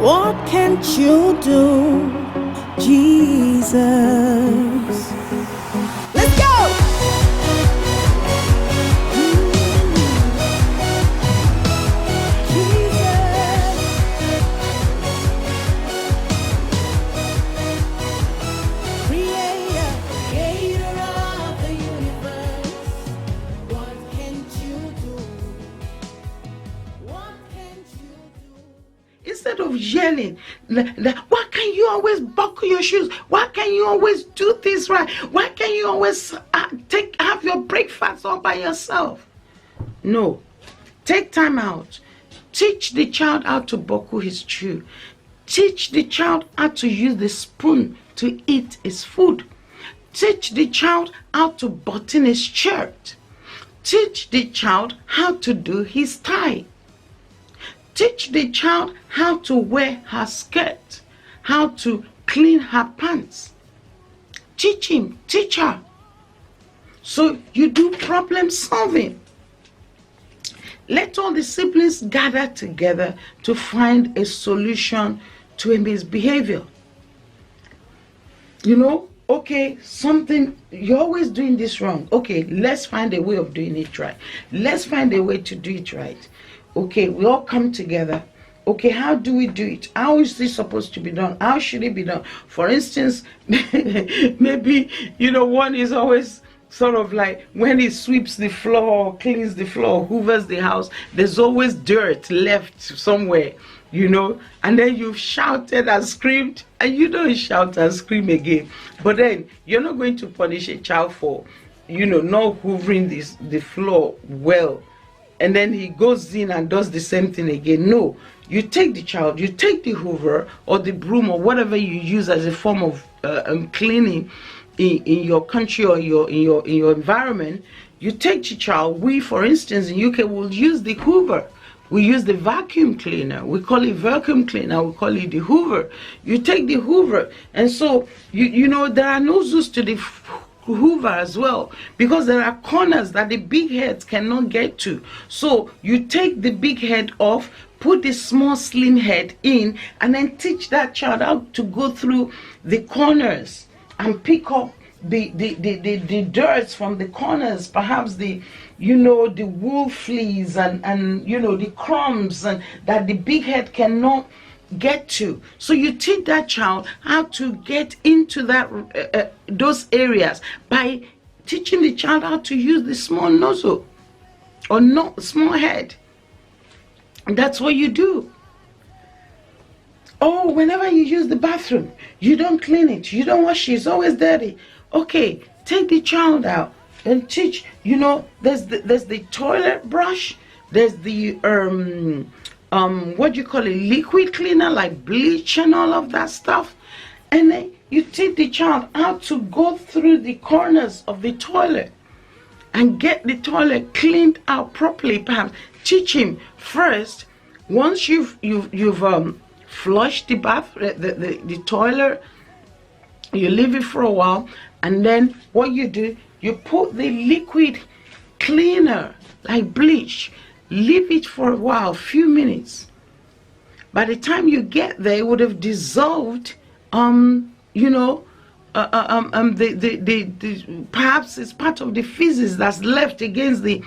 What can't you do, Jesus? Let's go! Jesus. Creator of the universe. What can't you do? What can't you do? Instead of yelling, why can you always buckle your shoes? Why can you always do this right? Why can you always have your breakfast all by yourself? No, take time out. Teach the child how to buckle his shoe. Teach the child how to use the spoon to eat his food. Teach the child how to button his shirt. Teach the child how to do his tie. Teach the child how to wear her skirt, how to clean her pants. Teach him, teach her. So you do problem solving. Let all the siblings gather together to find a solution to a misbehavior. You know, okay, something, you're always doing this wrong. Okay, let's find a way of doing it right. Let's find a way to do it right. Okay, we all come together. Okay, how do we do it? How is this supposed to be done? How should it be done? For instance, maybe, one is always sort of like when he sweeps the floor, cleans the floor, hoovers the house, there's always dirt left somewhere, and then you've shouted and screamed, and you don't shout and scream again. But then you're not going to punish a child for, not hoovering the floor well, and then he goes in and does the same thing again. No, you take the child, you take the hoover or the broom or whatever you use as a form of cleaning in your country or in your environment. You take the child. We, for instance, in UK, will use the hoover. We use the vacuum cleaner. We call it vacuum cleaner. We call it the hoover. You take the hoover, and so there are nozzles to the hoover as well, because there are corners that the big heads cannot get to. So you take the big head off, put the small slim head in, and then teach that child how to go through the corners and pick up the dirt from the corners, perhaps the wool fleas and the crumbs and that the big head cannot get to. So you teach that child how to get into that those areas by teaching the child how to use the small nozzle or not small head. And that's what you do. Oh, whenever you use the bathroom, you don't clean it, you don't wash it, it's always dirty. Okay, take the child out and teach. There's the toilet brush, there's the what do you call it, liquid cleaner like bleach and all of that stuff, and then you teach the child how to go through the corners of the toilet and get the toilet cleaned out properly. Perhaps teach him first, once you've flushed the the toilet, you leave it for a while, and then what you do, you put the liquid cleaner like bleach, leave it for a while, few minutes. By the time you get there, it would have dissolved perhaps it's part of the physics that's left against the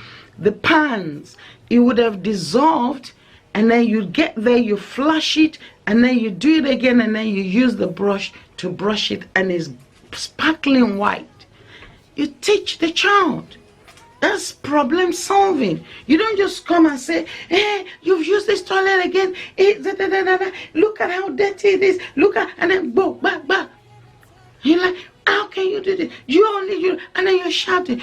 pans. It would have dissolved, and then you get there, you flush it, and then you do it again, and then you use the brush to brush it, and it's sparkling white. You teach the child. That's problem solving. You don't just come and say, hey, you've used this toilet again. Hey, look at how dirty it is. Look at, and then go back. You're like, how can you do this? And then you're shouting.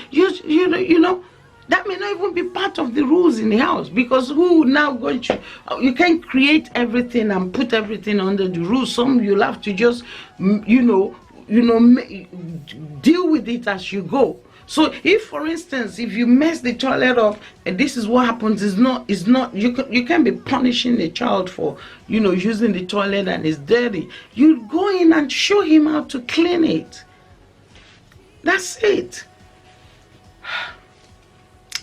That may not even be part of the rules in the house, because who now going to, you can't create everything and put everything under the rules. Some you'll have to just, deal with it as you go. So if, for instance, if you mess the toilet up, and this is what happens, you can't be punishing the child for, using the toilet and it's dirty. You go in and show him how to clean it. That's it.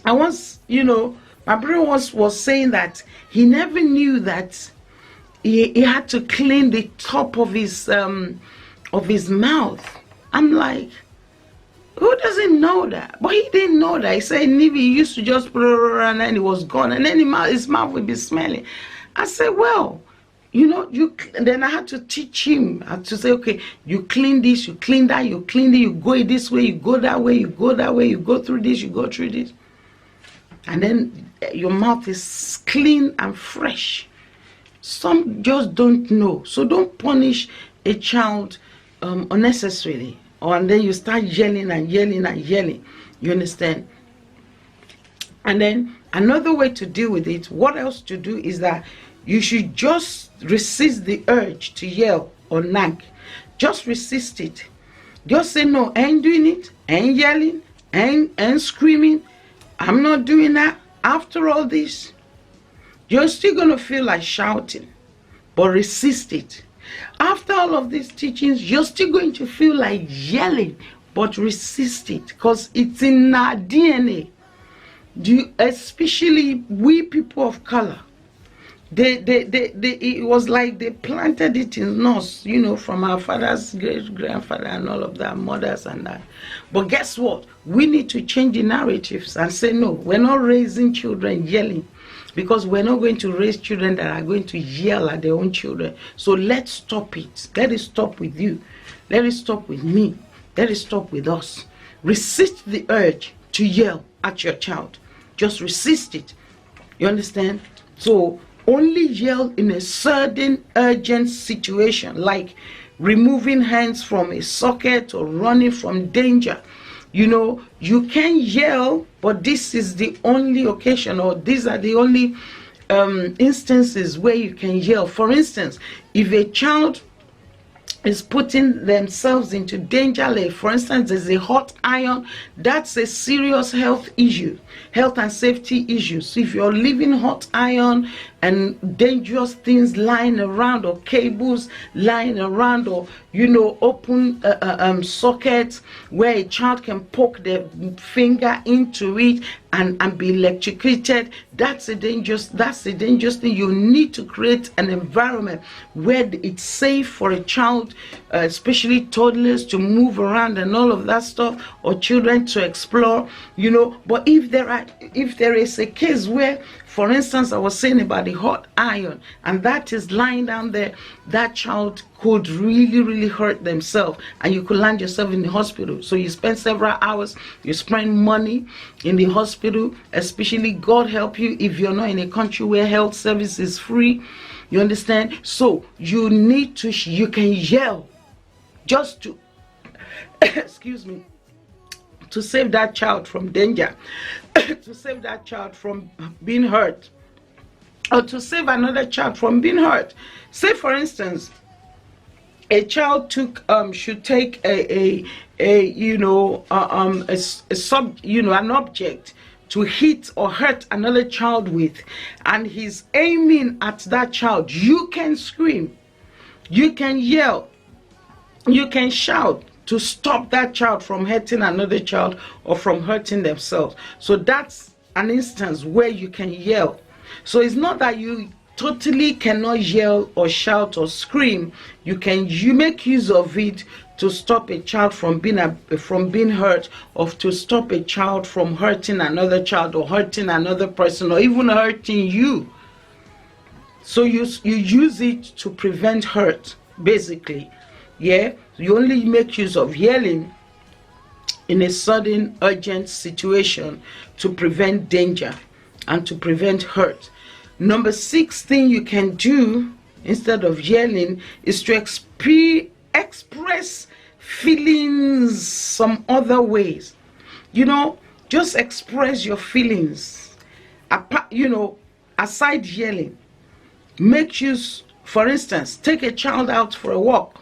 I once, my brother was saying that he never knew that he had to clean the top of his mouth. I'm like, who doesn't know that? But he didn't know that. He said maybe he used to just and then it was gone, and then his mouth would be smelling. I said, well, you know, then I had to teach him. I had to say, okay, you clean this, you clean that, you clean it, you go this way, you go that way, you go that way, you go through this, you go through this. And then your mouth is clean and fresh. Some just don't know. So don't punish a child unnecessarily. And then you start yelling and yelling and yelling. You understand? And then another way to deal with it, what else to do is that you should just resist the urge to yell or nag. Just resist it. Just say, no, I ain't doing it. I ain't yelling. I ain't screaming. I'm not doing that. After all this, you're still going to feel like shouting, but resist it. After all of these teachings, you're still going to feel like yelling, but resist it, because it's in our DNA. Especially we people of color, it was like they planted it in us, you know, from our father's great grandfather and all of that, mothers and that. But guess what? We need to change the narratives and say, no, we're not raising children yelling, because we're not going to raise children that are going to yell at their own children. So let's stop it. Let it stop with you. Let it stop with me. Let it stop with us. Resist the urge to yell at your child. Just resist it. You understand? So only yell in a certain urgent situation, like removing hands from a socket or running from danger. You know, you can yell, but this is the only occasion, or these are the only instances where you can yell. For instance, if a child is putting themselves into danger, like for instance, there's a hot iron, that's a serious health issue, health and safety issue. So if you're leaving hot iron and dangerous things lying around, or cables lying around, or you know, open sockets where a child can poke their finger into it and be electrocuted, that's a dangerous thing. You need to create an environment where it's safe for a child, especially toddlers, to move around and all of that stuff, or children to explore, you know. But if there is a case where, for instance, I was saying about the hot iron, and that is lying down there, that child could really hurt themselves, and you could land yourself in the hospital. So you spend several hours, you spend money in the hospital, especially, God help you, if you're not in a country where health service is free. You understand? So you need to, you can yell just to, excuse me, to save that child from danger, to save that child from being hurt, or to save another child from being hurt. Say, for instance, a child should take an object to hit or hurt another child with, and he's aiming at that child. You can scream, you can yell, you can shout to stop that child from hurting another child or from hurting themselves. So that's an instance where you can yell. So it's not that you totally cannot yell or shout or scream. You make use of it to stop a child from being hurt, or to stop a child from hurting another child, or hurting another person, or even hurting you. So you use it to prevent hurt, basically. Yeah, you only make use of yelling in a sudden urgent situation to prevent danger and to prevent hurt. Number 6 thing you can do instead of yelling is to express feelings some other ways. You know, just express your feelings, you know, aside yelling. Make use, for instance, take a child out for a walk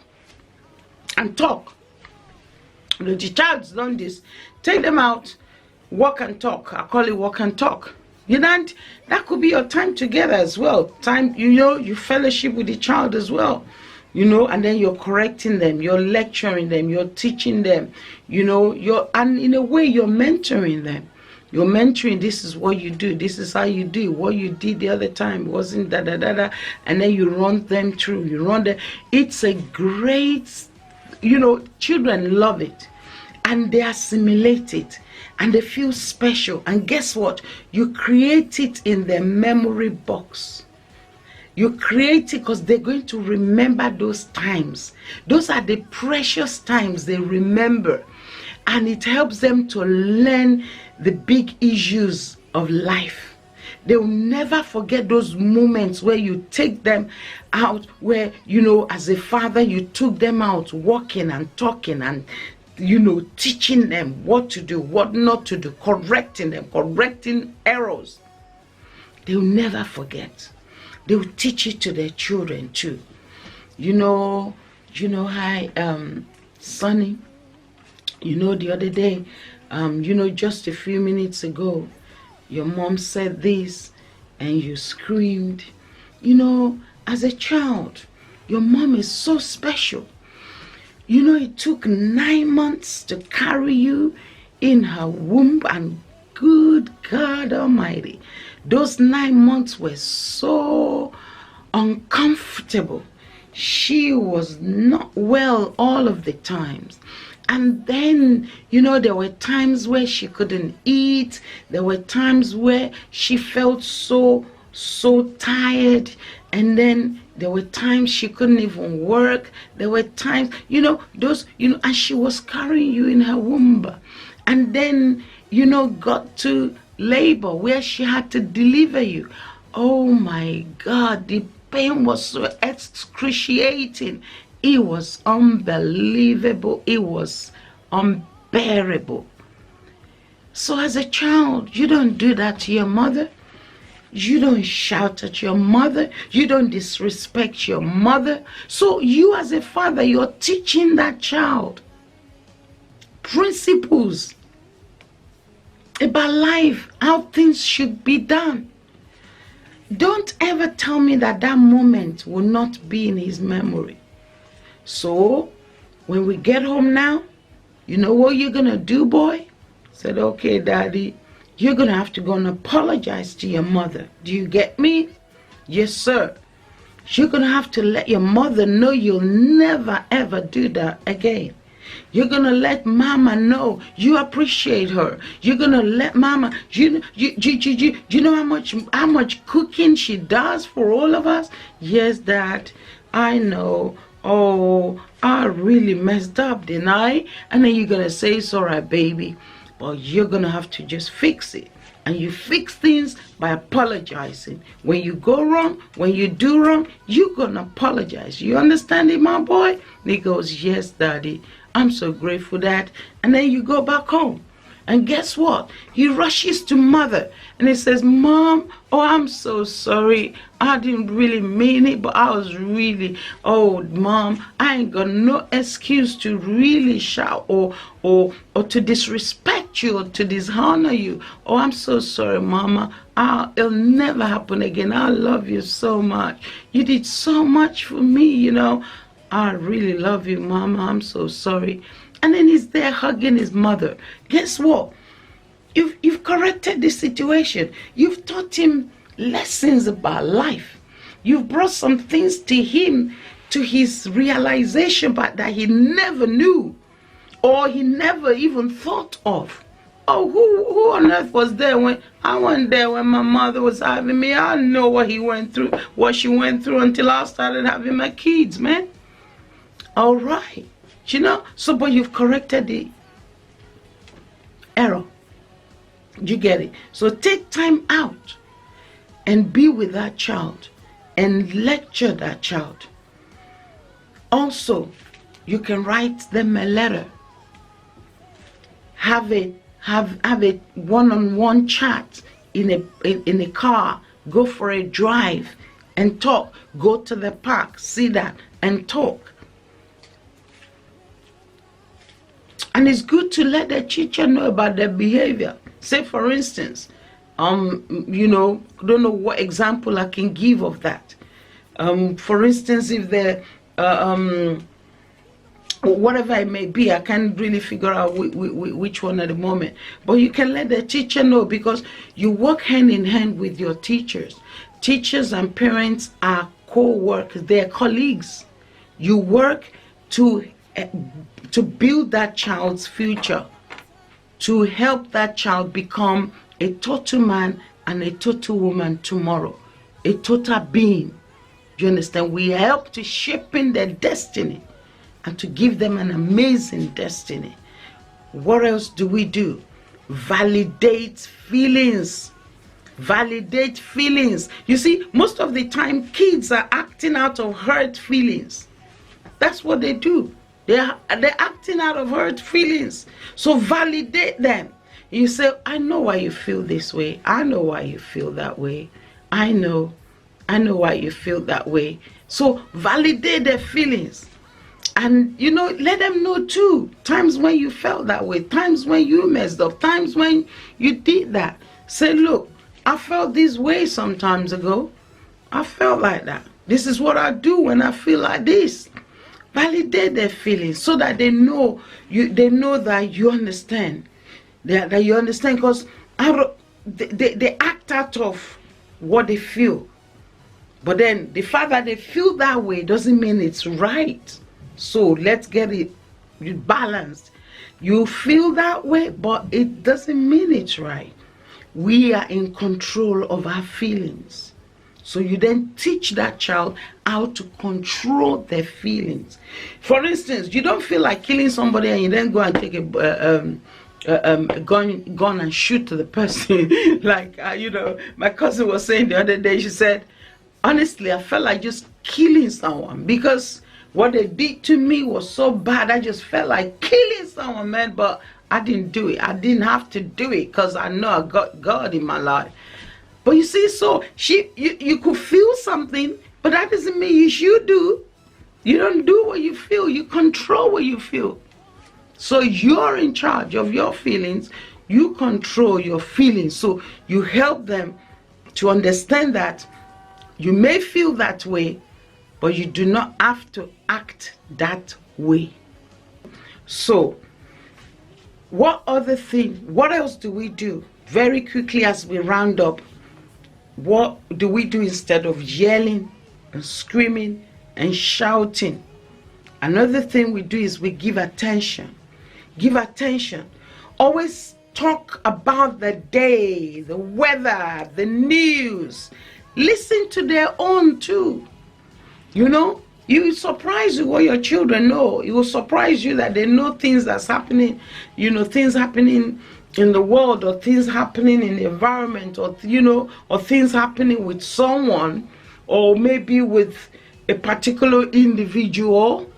and talk. The child's done this. Take them out, walk and talk. I call it walk and talk. You know, that could be your time together as well. Time, you know, you fellowship with the child as well. You know, and then you're correcting them, you're lecturing them, you're teaching them, you know, and in a way you're mentoring them. You're mentoring, this is what you do, this is how you do, what you did the other time wasn't da da da da, and then you run them through, you run them. It's a great, children love it, and they assimilate it, and they feel special. And guess what? You create it in their memory box. You create it because they're going to remember those times. Those are the precious times they remember. And it helps them to learn the big issues of life. They will never forget those moments where you take them out, where, as a father, you took them out walking and talking and, teaching them what to do, what not to do, correcting them, correcting errors. They will never forget. They will teach it to their children too. Hi, Sonny. The other day, just a few minutes ago, your mom said this and you screamed. As a child, your mom is so special. It took 9 months to carry you in her womb, and good God Almighty, those 9 months were so uncomfortable. She was not well all of the times. And then, there were times where she couldn't eat. There were times where she felt so tired. And then there were times she couldn't even work. There were times, and she was carrying you in her womb. And then, got to labor where she had to deliver you. Oh my God, the pain was so excruciating. It was unbelievable. It was unbearable. So as a child, you don't do that to your mother. You don't shout at your mother. You don't disrespect your mother. So you as a father, you're teaching that child principles about life, how things should be done. Don't ever tell me that moment will not be in his memory. So when we get home now, you know what you're gonna do, boy? I said, okay, Daddy, you're gonna have to go and apologize to your mother. Do you get me? Yes, sir. You're gonna have to let your mother know you'll never ever do that again. You're gonna let Mama know you appreciate her. You're gonna let Mama, you know how much cooking she does for all of us? Yes, Dad, I know. Oh, I really messed up, didn't I? And then you're gonna say it's all right, baby, but you're gonna have to just fix it. And you fix things by apologizing. When you go wrong, when you do wrong, you're gonna apologize. You understand it, my boy? And he goes, yes, Daddy, I'm so grateful, Dad. And then you go back home. And guess what? He rushes to Mother and he says, Mom, oh, I'm so sorry. I didn't really mean it, but I was really, oh, Mom, I ain't got no excuse to really shout or to disrespect you or to dishonor you. Oh, I'm so sorry, Mama. It'll never happen again. I love you so much. You did so much for me, I really love you, Mama. I'm so sorry. And then he's there hugging his mother. Guess what? You've corrected the situation. You've taught him lessons about life. You've brought some things to him, to his realization, but that he never knew or he never even thought of. Oh, who on earth was there when I went there when my mother was having me? I know what he went through, what she went through until I started having my kids, man. All right. So, but you've corrected the error. You get it? So take time out and be with that child and lecture that child. Also, you can write them a letter. Have a one-on-one chat in a car. Go for a drive and talk. Go to the park, see that and talk. And it's good to let the teacher know about their behavior. Say, for instance, don't know what example I can give of that. For instance, if or whatever it may be. I can't really figure out which one at the moment. But you can let the teacher know, because you work hand in hand with your teachers. Teachers and parents are co-workers, they're colleagues. You work to build that child's future, to help that child become a total man and a total woman tomorrow, a total being. You understand? We help to shape in their destiny and to give them an amazing destiny. What else do we do? Validate feelings. Validate feelings. You see, most of the time kids are acting out of hurt feelings. That's what they do. They're acting out of hurt feelings. So validate them. You say, I know why you feel this way. I know why you feel that way. I know why you feel that way. So validate their feelings. And, you know, let them know too. Times when you felt that way. Times when you messed up. Times when you did that. Say, look, I felt this way some times ago. I felt like that. This is what I do when I feel like this. Validate their feelings so that they know they know that you understand. That you understand, because they act out of what they feel. But then the fact that they feel that way doesn't mean it's right. So let's get it balanced. You feel that way, but it doesn't mean it's right. We are in control of our feelings. So you then teach that child how to control their feelings. For instance, you don't feel like killing somebody and you then go and take a gun and shoot the person. Like, you know, my cousin was saying the other day, she said, honestly, I felt like just killing someone because what they did to me was so bad. I just felt like killing someone, man, but I didn't do it. I didn't have to do it because I know I got God in my life. But you see, so you could feel something, but that doesn't mean you should do. You don't do what you feel. You control what you feel. So you're in charge of your feelings. You control your feelings. So you help them to understand that you may feel that way, but you do not have to act that way. So what else do we do? Very quickly as we round up, what do we do instead of yelling and screaming and shouting? Another thing we do is we give attention. Give attention. Always talk about the day, the weather, the news. Listen to their own too. You know, it will surprise you what your children know. It will surprise you that they know things that's happening, you know, things happening in the world, or things happening in the environment, or, you know, or things happening with someone, or maybe with a particular individual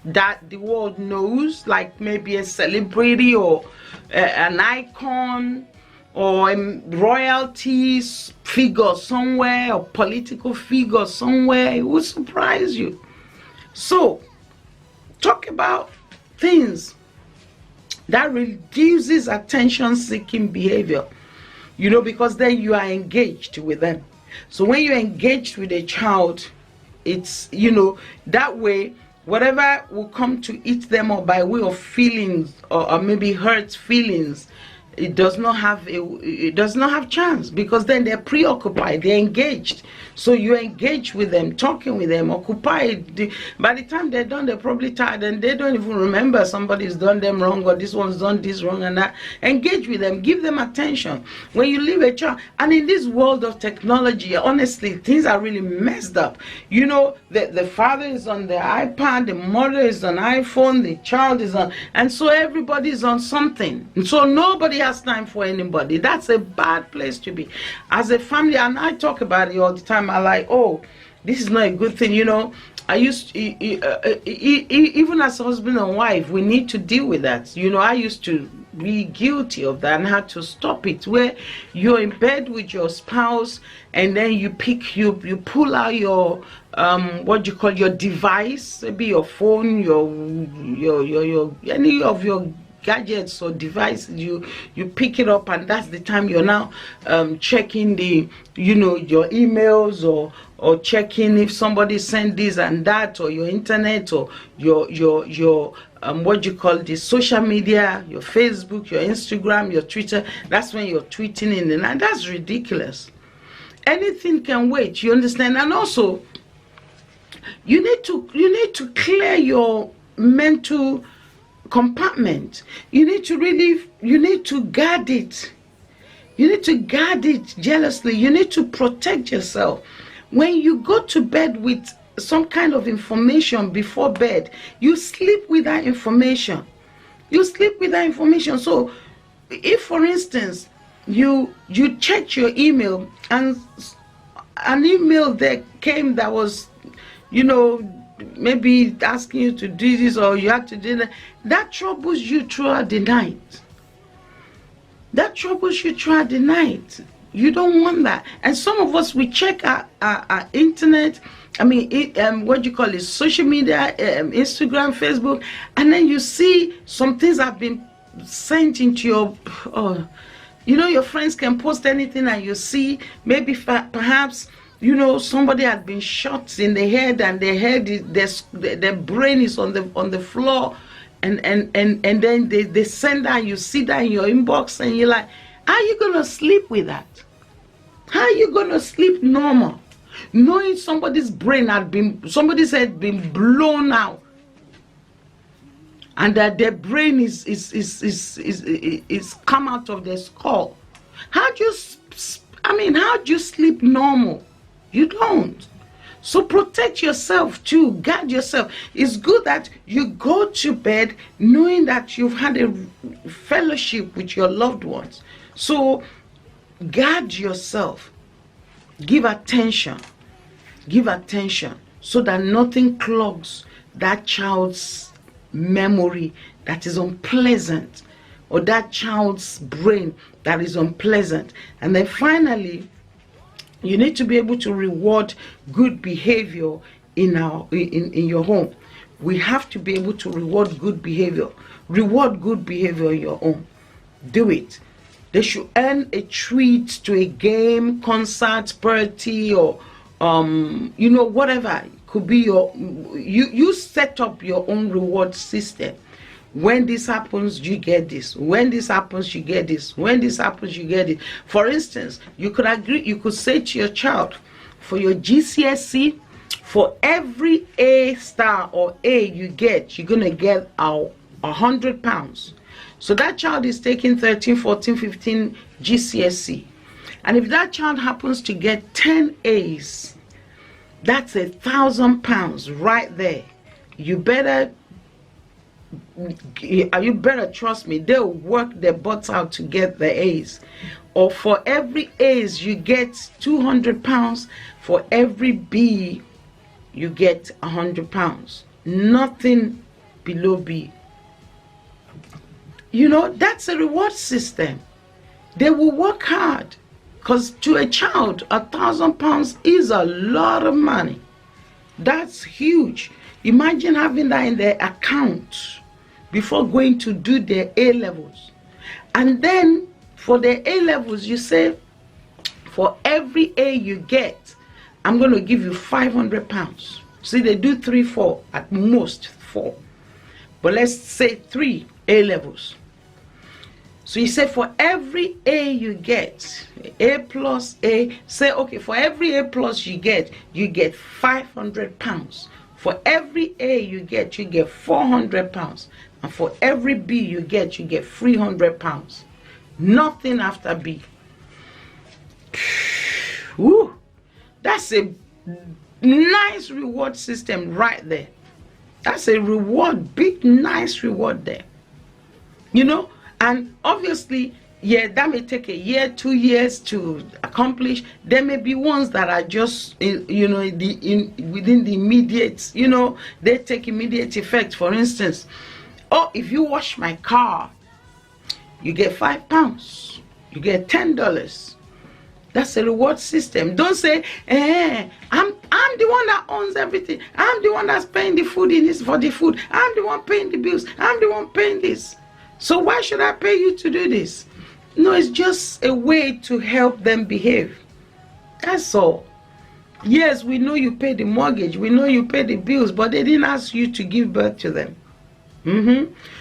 that the world knows, like maybe a celebrity or an icon or a royalty figure somewhere, or political figure somewhere. It will surprise you. So talk about things that reduces attention-seeking behavior, you know, because then you are engaged with them. So when you're engaged with a child, it's, you know, that way whatever will come to eat them up by way of feelings, or maybe hurt feelings, it does not have chance, because then they're preoccupied, they're engaged. So you engage with them, talking with them, occupied. By the time they're done, they're probably tired and they don't even remember somebody's done them wrong, or this one's done this wrong and that. Engage with them, give them attention. When you leave a child, and in this world of technology, honestly, things are really messed up. You know, the father is on the iPad, the mother is on iPhone, the child is on, and so everybody's on something. And so nobody has time for anybody. That's a bad place to be. As a family, and I talk about it all the time, I like, oh, this is not a good thing, you know. I used to, even as husband and wife, we need to deal with that. You know, I used to be guilty of that and had to stop it, where you're in bed with your spouse and then you pull out your what you call your device, maybe your phone, your any of your gadgets or devices, you pick it up, and that's the time you're now checking the, you know, your emails, or checking if somebody sent this and that, or your internet, or your what you call this, social media, your Facebook, your Instagram, your Twitter. That's when you're tweeting in, and that's ridiculous. Anything can wait, you understand? And also, you need to clear your mental compartment. You need to guard it. You need to guard it jealously. You need to protect yourself. When you go to bed with some kind of information before bed, you sleep with that information. You sleep with that information. So if, for instance, you checked your email and an email that came that was, you know, maybe asking you to do this, or you have to do that, that troubles you throughout the night. That troubles you throughout the night. You don't want that. And some of us, we check our internet, I mean, what you call it, social media, Instagram, Facebook, and then you see some things have been sent into your, you know, your friends can post anything, and you see maybe perhaps, you know, somebody had been shot in the head, and their head is, their brain is on the floor, and then they send that, you see that in your inbox, and you're like, how are you gonna sleep with that? How are you gonna sleep normal, knowing somebody's brain somebody's head been blown out, and that their brain is come out of their skull? How do you sleep normal? You don't. So protect yourself too. Guard yourself. It's good that you go to bed knowing that you've had a fellowship with your loved ones. So guard yourself. Give attention. Give attention so that nothing clogs that child's memory that is unpleasant, or that child's brain that is unpleasant. And then finally, you need to be able to reward good behavior in your home. We have to be able to reward good behavior. Reward good behavior in your home. Do it. They should earn a treat to a game, concert, party, or you know, whatever. It could be you set up your own reward system. When this happens, you get this. When this happens, you get this. When this happens, you get it. For instance, you could say to your child, for your GCSE, for every A star or A you get, you're gonna get £100. So that child is taking 13, 14, 15 GCSE. And if that child happens to get 10 A's, that's £1,000 right there. You better trust me, they'll work their butts out to get the A's. Or for every A's you get £200. For every B you get £100. Nothing below B. You know, that's a reward system. They will work hard, because to a child, £1,000 is a lot of money. That's huge. Imagine having that in their account before going to do their A levels. And then for their A levels, you say, for every A you get, I'm going to give you £500. See, they do 3, 4, at most 4. But let's say 3 A levels. So you say for every A you get, A plus A, say, okay, for every A plus you get £500. For every A you get £400. And for every B you get £300. Nothing after B. Woo, that's a nice reward system right there. That's a reward, big, nice reward there. You know, and obviously, yeah, that may take a year, 2 years to accomplish. There may be ones that are just, you know, within the immediate, you know, they take immediate effect. For instance, oh, if you wash my car, you get £5. You get $10. That's a reward system. Don't say, I'm the one that owns everything. I'm the one that's paying the food for the food. I'm the one paying the bills. I'm the one paying this. So why should I pay you to do this? No, it's just a way to help them behave. That's all. Yes, we know you pay the mortgage, we know you pay the bills, but they didn't ask you to give birth to them.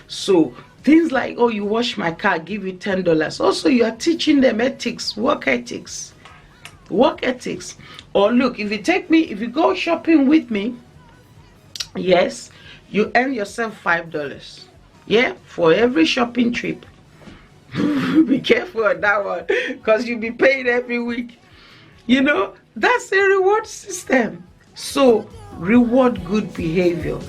So things like, oh, you wash my car, give you $10. Also, you are teaching them ethics, work ethics. Work ethics. Or look, if you go shopping with me, yes, you earn yourself $5. Yeah, for every shopping trip. Be careful on that one, because you'll be paid every week. That's a reward system. So reward good behavior.